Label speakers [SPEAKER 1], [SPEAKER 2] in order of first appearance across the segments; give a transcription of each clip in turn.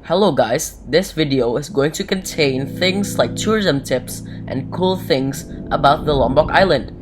[SPEAKER 1] Hello guys, this video is going to contain things like tourism tips and cool things about the Lombok Island.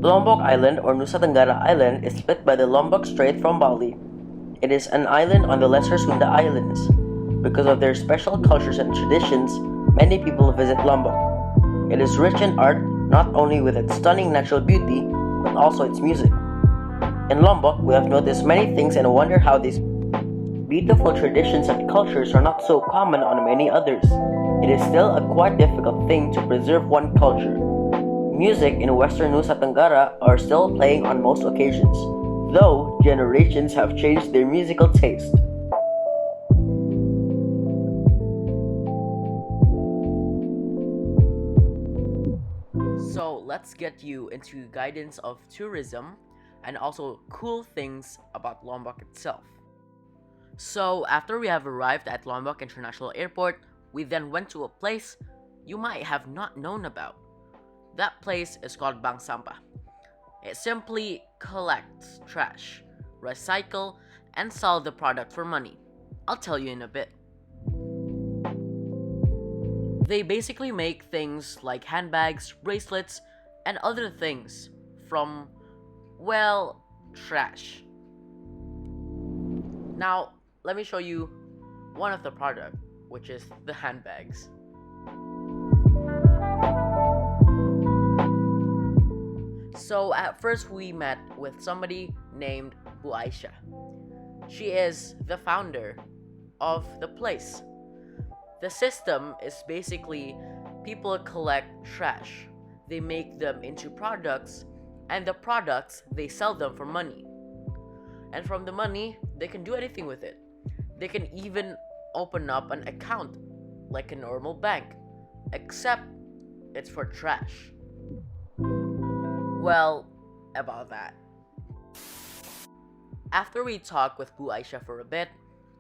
[SPEAKER 1] Lombok Island or Nusa Tenggara Island is split by the Lombok Strait from Bali. It is an island on the Lesser Sunda Islands. Because of their special cultures and traditions, many people visit Lombok. It is rich in art, not only with its stunning natural beauty, but also its music. In Lombok, we have noticed many things and wonder how these beautiful traditions and cultures are not so common on many others. It is still a quite difficult thing to preserve one culture. Music in Western Nusa Tenggara are still playing on most occasions, though generations have changed their musical taste. So let's get you into guidance of tourism and also cool things about Lombok itself. So after we have arrived at Lombok International Airport, we then went to a place you might have not known about. That place is called Bank Sampah. It simply collects trash, recycle, and sell the product for money. I'll tell you in a bit. They basically make things like handbags, bracelets, and other things from, well, trash. Now, let me show you one of the product, which is the handbags. So at first we met with somebody named Bu Aisha. She is the founder of the place. The system is basically people collect trash, they make them into products, and the products they sell them for money. And from the money, they can do anything with it. They can even open up an account like a normal bank, except it's for trash. Well, about that. After we talked with Bu Aisha for a bit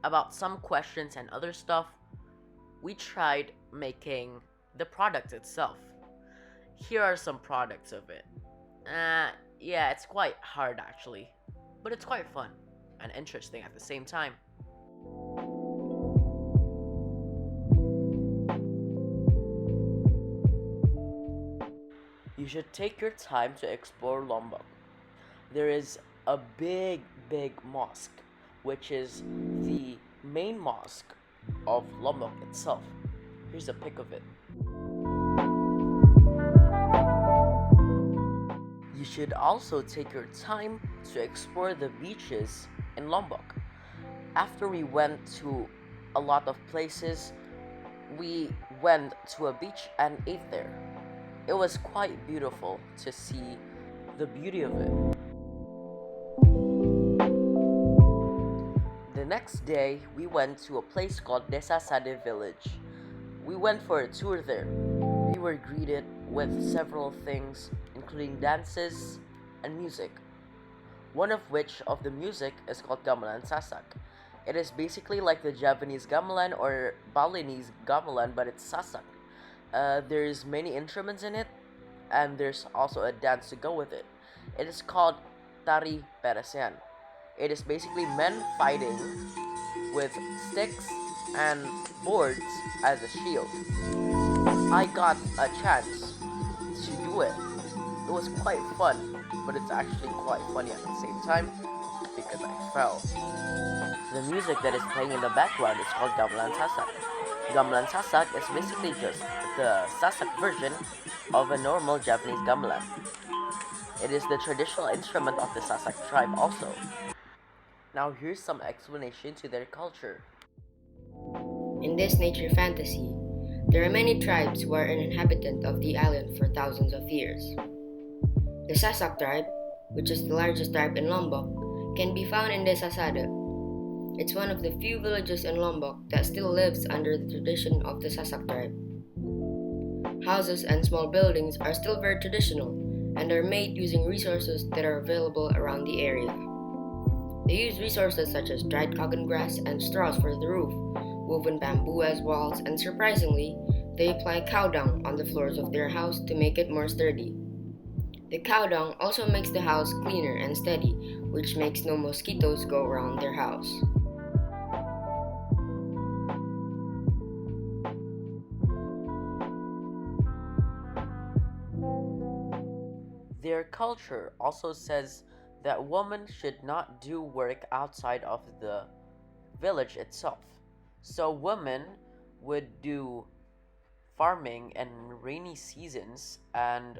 [SPEAKER 1] about some questions and other stuff, we tried making the product itself. Here are some products of it. Yeah, it's quite hard actually, but it's quite fun and interesting at the same time. You should take your time to explore Lombok. There is a big mosque, which is the main mosque of Lombok itself. Here's a pic of it. You should also take your time to explore the beaches in Lombok. After we went to a lot of places, we went to a beach and ate there. It was quite beautiful to see the beauty of it. The next day, we went to a place called Desa Sade Village. We went for a tour there. We were greeted with several things, including dances and music. One of which of the music is called Gamelan Sasak. It is basically like the Javanese gamelan or Balinese gamelan, but it's sasak. There's many instruments in it, and there's also a dance to go with it. It is called Tari Peresean. It is basically men fighting with sticks and boards as a shield. I got a chance to do it. It was quite fun, but it's actually quite funny at the same time because I fell. The music that is playing in the background is called Gamelan Sasak. Gamelan Sasak is basically just the Sasak version of a normal Japanese gamelan. It is the traditional instrument of the Sasak tribe also. Now here's some explanation to their culture.
[SPEAKER 2] In this nature fantasy, there are many tribes who are an inhabitant of the island for thousands of years. The Sasak tribe, which is the largest tribe in Lombok, can be found in Desa Sade. It's one of the few villages in Lombok that still lives under the tradition of the Sasak tribe. Houses and small buildings are still very traditional and are made using resources that are available around the area. They use resources such as dried cotton grass and straws for the roof, woven bamboo as walls, and surprisingly, they apply cow dung on the floors of their house to make it more sturdy. The cow dung also makes the house cleaner and steady, which makes no mosquitoes go around their house.
[SPEAKER 1] Their culture also says that women should not do work outside of the village itself. So women would do farming in rainy seasons and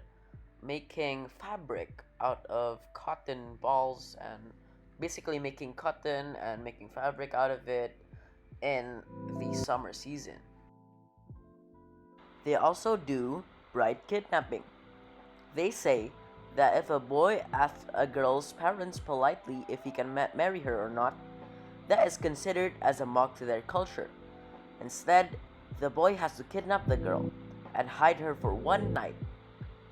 [SPEAKER 1] making fabric out of cotton balls and basically making cotton and making fabric out of it in the summer season. They also do bride kidnapping. They say that if a boy asks a girl's parents politely if he can marry her or not, that is considered as a mock to their culture. Instead, the boy has to kidnap the girl and hide her for one night.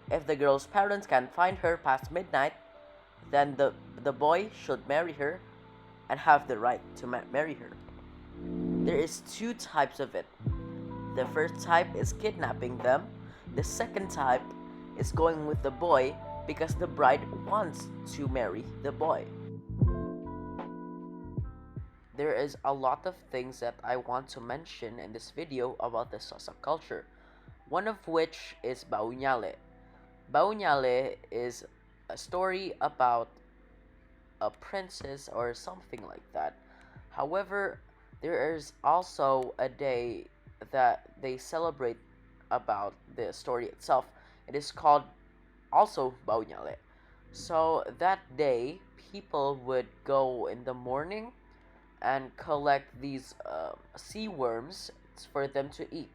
[SPEAKER 1] If the girl's parents can find her past midnight, then the boy should marry her and have the right to marry her. There is two types of it. The first type is kidnapping them. The second type is going with the boy because the bride wants to marry the boy. There is a lot of things that I want to mention in this video about the Sasak culture, one of which is Baunyale. Baunyale is a story about a princess or something like that. However, there is also a day that they celebrate about the story itself. It is called also Baunyale. So that day, people would go in the morning and collect these sea worms for them to eat.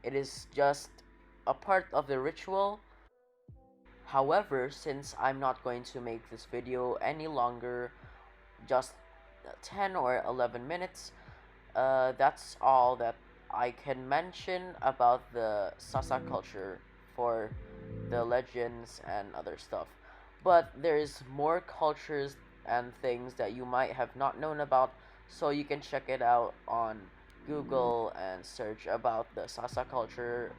[SPEAKER 1] It is just a part of the ritual. However, since I'm not going to make this video any longer, just 10 or 11 minutes, that's all that I can mention about the Sasak culture for the legends and other stuff. But there's more cultures and things that you might have not known about, so you can check it out on Google and search about the Sasak culture,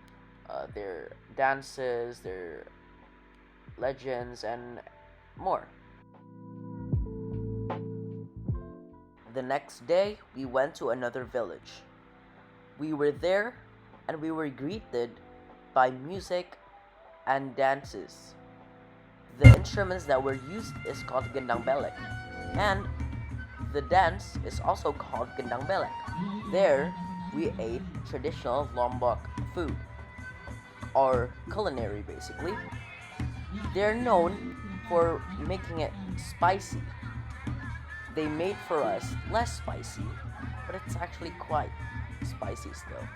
[SPEAKER 1] their dances, their legends, and more. The next day, we went to another village. We were there and we were greeted by music and dances. The instruments that were used is called gendang belek, and the dance is also called gendang belek. There, we ate traditional Lombok food, or culinary basically. They're known for making it spicy. They made for us less spicy, but it's actually quite spicy still.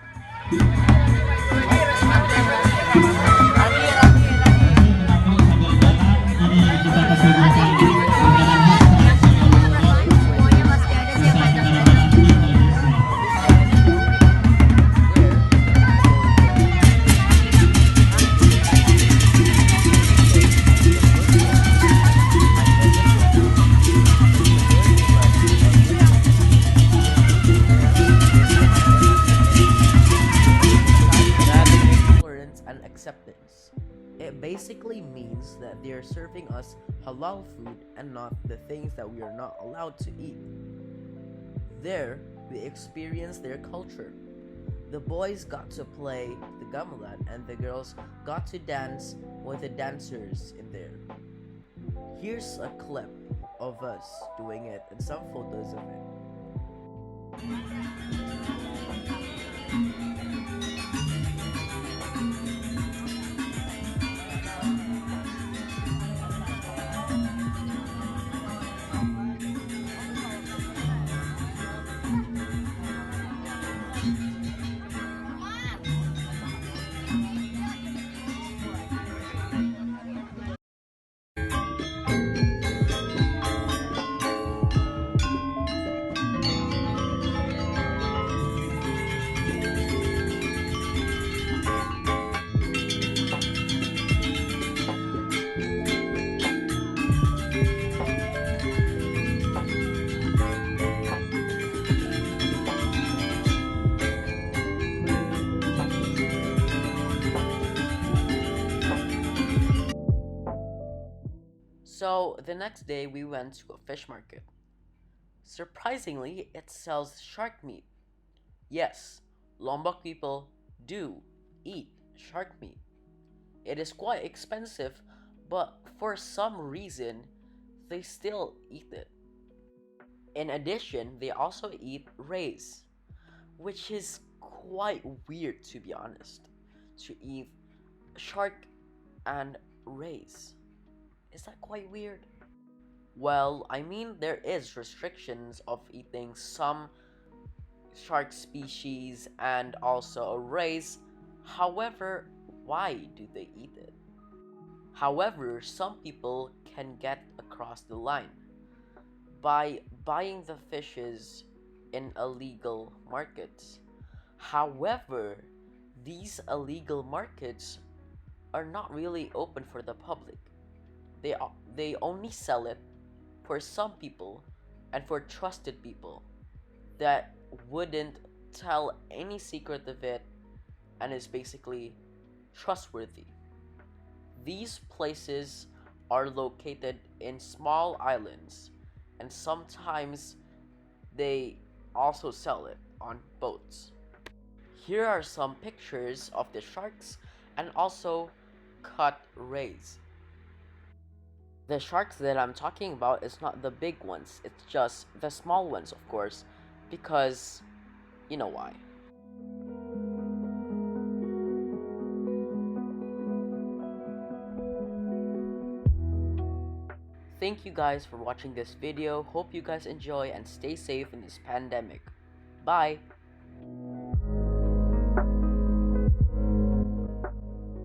[SPEAKER 1] Tolerance and acceptance. It basically means that they are serving us halal food and not the things that we are not allowed to eat. There, we experienced their culture. The boys got to play the gamelan and the girls got to dance with the dancers in there. Here's a clip of us doing it and some photos of it. So the next day we went to a fish market. Surprisingly, it sells shark meat. Yes, Lombok people do eat shark meat. It is quite expensive, but for some reason, they still eat it. In addition, they also eat rays, which is quite weird to be honest. To eat shark and rays. Is that quite weird? Well, I mean there is restrictions of eating some shark species and also rays. However, why do they eat it? However, some people can get across the line by buying the fishes in illegal markets. However, these illegal markets are not really open for the public. They only sell it for some people and for trusted people that wouldn't tell any secret of it and is basically trustworthy. These places are located in small islands, and sometimes they also sell it on boats. Here are some pictures of the sharks and also cut rays. The sharks that I'm talking about is not the big ones, it's just the small ones, of course, because you know why. Thank you guys for watching this video. Hope you guys enjoy and stay safe in this pandemic. Bye!